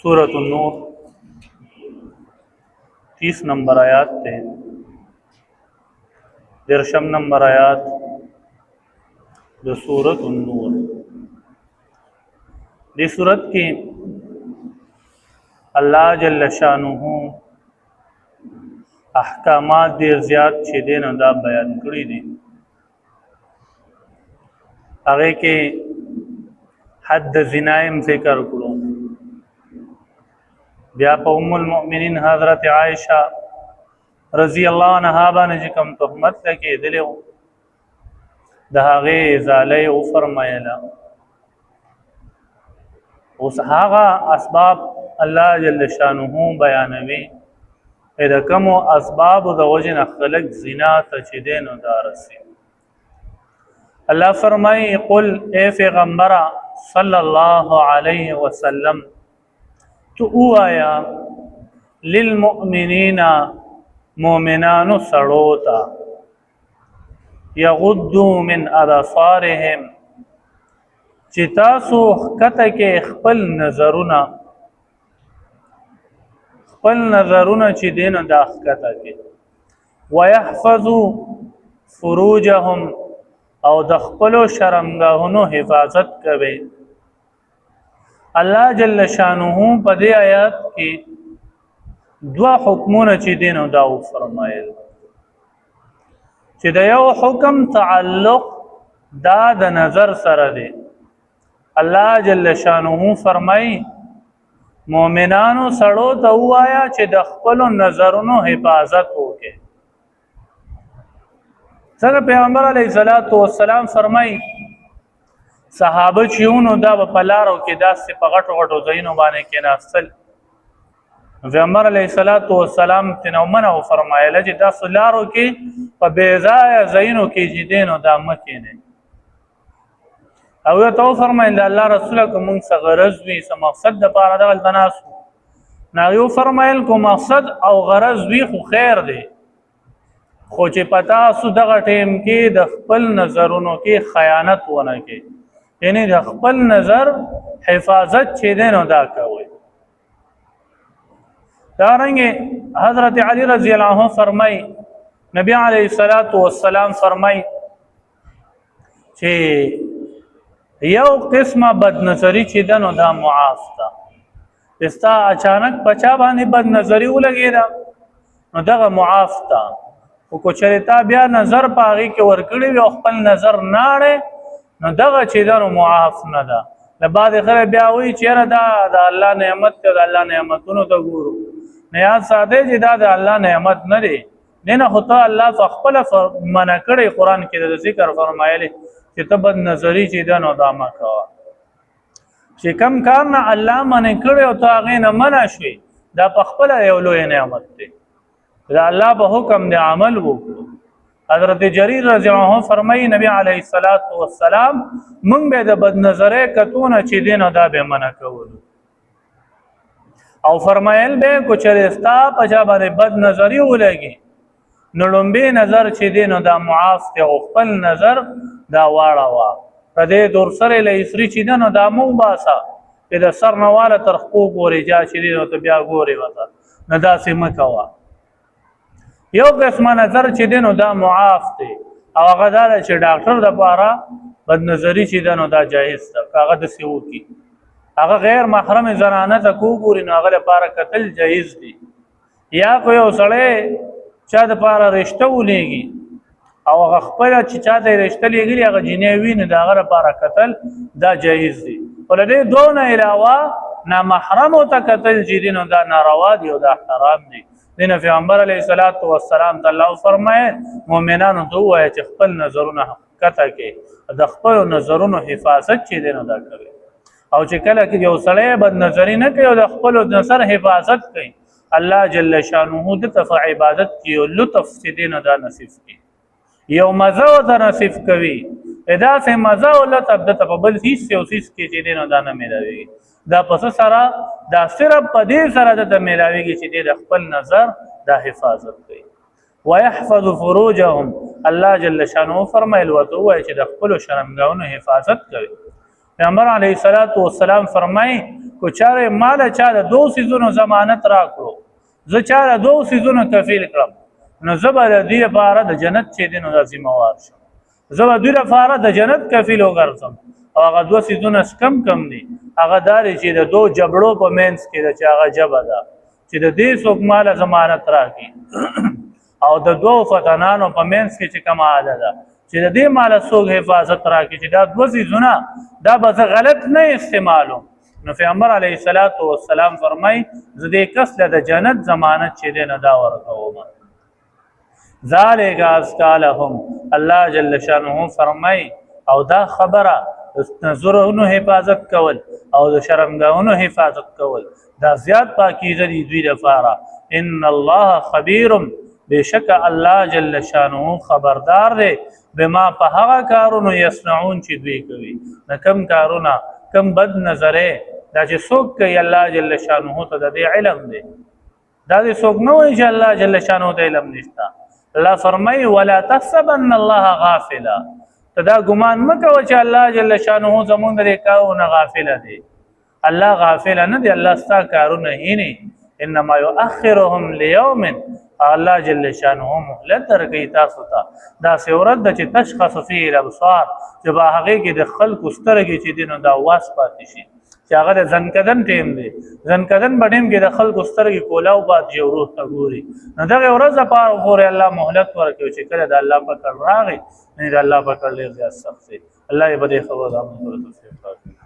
सूरत नूर 30 नंबर आयात थे, 13 नंबर आयात जो सूरत नूर। इस सूरत की अल्लाह जल्ल शानुहु अहकामात देर ज़्याद छे दिन दा बयान करी दी। आगे के हद ज़िनाइम ज़िक्र करो। बिया पे उम्मुल मोमिनीन हज़रत आयशा रज़ी अल्लाह अन्हा बाने कम तहमत लगे दिले दहागे ज़ाले ओ फरमायला उस हागा असबाब अल्लाह जल्ल शानुहु बयानवी इधर कम असबाब द वजन खलक ज़िना तचिदेन दारसी। अल्लाह फरमाई कुल ए पैगंबरा सल्लल्लाहु अलैहि वसल्लम तो आया लिलमुमिनीना मोमिनानु सड़ोता यगुद्दू मिन अबसारिहिम चितासु कत के खपल नजरुना ची दिन दाख कत के वयहफजू फुरूजहुम और दखपलो शर्मगाहुनो हिफाजत कवे। अल्लाह जल्ल शानुहु पदे आयात की दुआ हुक्मों ची दिन दाऊ फरमायल ची दयो हुक्म ताल्लुक दाद नजर सर दे। अल्लाह जल्ल शानुहु फरमाई मोमिनानु सड़ो तो आया ची दखपलो नजरुनो हिफाजत हो के सर पैगंबर अलैहिस्सलातु वस्सलाम फरमाई सहाबा चिउनो दा पलारो के दास से पगटो गटो जइनो बाने के नासल पैगंबर अलैहिस्सलातु वस्सलाम तिनौमना फरमाया जे दा सलारो के बेजाया जइनो के जिदेनो दा मकीने او تو फरमाइल अल्लाह रसूल को मुंग सगरज भी स मकसद द पारा द तनास ना यो फरमाइल को मकसद और गरज भी खो खैर दे खो चे पता सु दग टेम के द खपल नजरों के खयानत होना के यानी द खपल नजर हिफाजत छे देन अदा कोई दारेंगे। हजरत अली रजी अल्लाह अन्हु फरमाई नबी अलैहिस्सलातु वस्सलाम फरमाई छे यो किस्म बदनजरी ची दनो दा मुआफ था इसता अचानक पचा बानी बदनजरी लगे दा न दगा मुआफ था को चरिता बिया नजर पागी के वरकड़ी भी खपल नजर नाड़े न दगा ची दनो मुआफ न दा बाद खरे बिया हुई चेहरा दा अल्लाह नेमत दा अल्लाह नेमतुनो तो गुरु नया सादे जी दा अल्लाह नेमत न दे नेना होता अल्लाह फखपल मना करे कुरान के जिक्र फरमायले कि तब नजरी ची दनो दामा कवा कि कम कारना अल्लाह मने करे तो आगे न मना शुई दा फखपल एवलो नेमत दे दा अल्लाह पे हुक्म दे अमल वो। हजरत जरीर रज़ी अल्लाह अन्हु फरमाई नबी अलैहिस्सलातु वस्सलाम मुंग बे द बदनजरे कतून ची दिन दा बे मना कवलु और फरमायल बे कुछ रिश्ता पजा बारे बदनजरी उलेगी नड़ुम्बे नजर ची दिन दा मुआफ ते खपल नजर दा वाड़ा वा कदे दुरसरे ले इसरी ची दिन दा मु बासा के द सर नवाला तरखो गोरे जा ची दिन तो बिया गोरे वता नदा से मकवा यो किस्म नजर ची दिन दा मुआफ थे और गदार ची डॉक्टर दा पारा बदनजरी ची दिन दा जायज था कागद से वो की अगर गैर महरम जनाना तक पूरी नागल पारा कतल जायज दी या कोई सड़े चाद पारा रिश्ता लेगी और खपल चाहते रिश्ता लेगी अगर जिनेवी ने दागर पारा कतल दा जायज दी और दे दो न अलावा ना महरम होता कतल जी दिन दा नारवा दी दा हराम दी दिन पैगंबर अलैहिस्सलातु वस्सलाम तल्लाह फरमाए मोमिनान तो है खपल नजरुना कता के द खपल नजरुना हिफाजत ची दिन दा करे और चकला कि जो सड़े बद नजरी न के द खपल नजर हिफाजत कई अल्लाह जल्ल शानुहु दफा इबादत की और लुत्फ से दिन दा नसीब की यो मजा व नसीब कवी एदा से मजा और लुत्फ द तबल हिस्से उस के दिन दा न मिलावेगी दा पस सारा दा सिर्फ पदे सारा द मिलावेगी ची दे खपल नजर दा हिफाजत कई वयहफज़ फुरूजहुम अल्लाह जल्ल शानुहु फरमाइल व तो है ची द खपल शर्मगाहुनो हिफाजत करे। पैगंबर अलैहिस्सलातु वस्सलाम फरमाई کو چاره مال چا د 2 سيزونو ضمانت راکړو زه چا د 2 سيزونو کفیل کړم نو زبر دې لپاره د جنت چې دین او ذمہوار شم زبر دې لپاره د جنت کفیل وګرځم او هغه 2 سيزونه کم دي هغه دار چې د 2 جبړو په مینس کې د چا هغه جبه ده چې د دې څوک مال ضمانت راکړي او د 2 فتنانو په مینس کې چې کومه حاله ده چې د دې مال څوک حفاظت راکړي چې دا 2 سيزونه دا به غلط نه استعمالو نو پیغمبر علیه الصلاۃ والسلام فرمای زدې کس له د جنت ضمانت چې دې نه دا ورکوم ذالک اسقالهم الله جل شانه فرمای او دا خبره نظرونو حفاظت کول او د شرمګاونو حفاظت کول دا زیات پاکیزه دي دوی لپاره ان الله خبير بشک الله جل شانه خبردار دی بما په هغه کارونو یصنعون چې دوی کوي د کم کارونه کم بد نظره دا چې څوک کوي الله جل شانه ته د علم دی دا دې څوک نه وایي چې الله جل شانه ته علم نشته الله فرمایي ولا تحسبن الله غافلا تدا ګمان مکوه چې الله جل شانه زمونږ د کارونه غافل دی الله غافل نه دی الله ستا کارونه هیني انما يؤخرهم ليوم الله جل شانه مهلت درکې تاسو ته دا سورت د چې تشخص فيه الابصار چې با هغه کې د خلق سترګې چې دینو دا واس پاتې شي چې هغه د ځنکدن ټیم دی ځنکدن بډیم کې د خلق سترګې کولاو باد جو روح ته ګوري نو دغه ورځ لپاره پورې الله مهلت ورکوي چې کله د الله په کړه راغی نه د الله په کړه لري سخت الله یې بده خبر امر